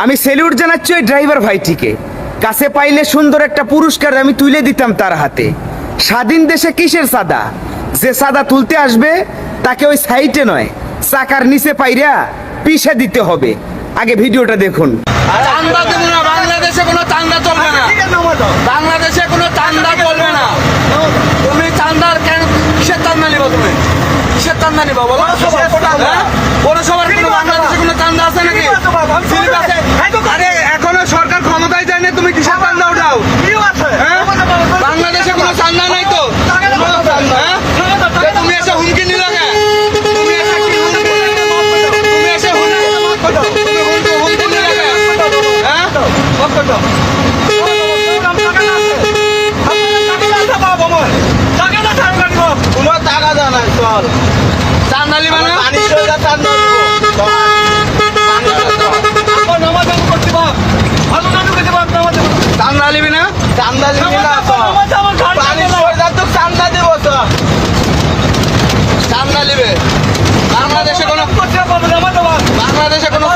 আমি স্যালুট জানাচ্ছি ওই ড্রাইভার ভাইটিকে। কাছে পাইলে সুন্দর একটা পুরস্কার আমি তুলে দিতাম তার হাতে। স্বাধীন দেশে কিসের সাদা? যে সাদা তুলতে আসবে তাকে ওই সাইটে নয়, চাকার নিচে পাইরা পিষে দিতে হবে। আগে ভিডিওটা দেখুন। চান্দা দেব না, বাংলাদেশে কোনো চান্দা চলবে না, বাংলাদেশে কোনো চান্দা চলবে না। তুমি চান্দার কেন, কিসের চান্দা নিবা? তুমি কিসের চান্দা নিবা বলো? পৌরসভার কোনো বাংলাদেশে কোনো চান্দা আছে নাকি? স্লিপ আছে? আরে এখনো সরকার ক্ষমতায় যায় না, তুমি কিসের চান্দা উঠাও? হ্যাঁ? বাংলাদেশে কোনো চান্দা নাই তো? হ্যাঁ? তুমি এসে হুমকি নিলে কেন? তুমি এসে কি হুমকি নিলে? তুমি এসে হুমকি নিলে কেন? হ্যাঁ? তোমার টাকা দেওয়া নাই, চল চান্দা নিবা না? চান্দা নিবি না? চান্দা নিবি না? চান্দা দিব তো, চান্দা নিবে। বাংলাদেশে কোনো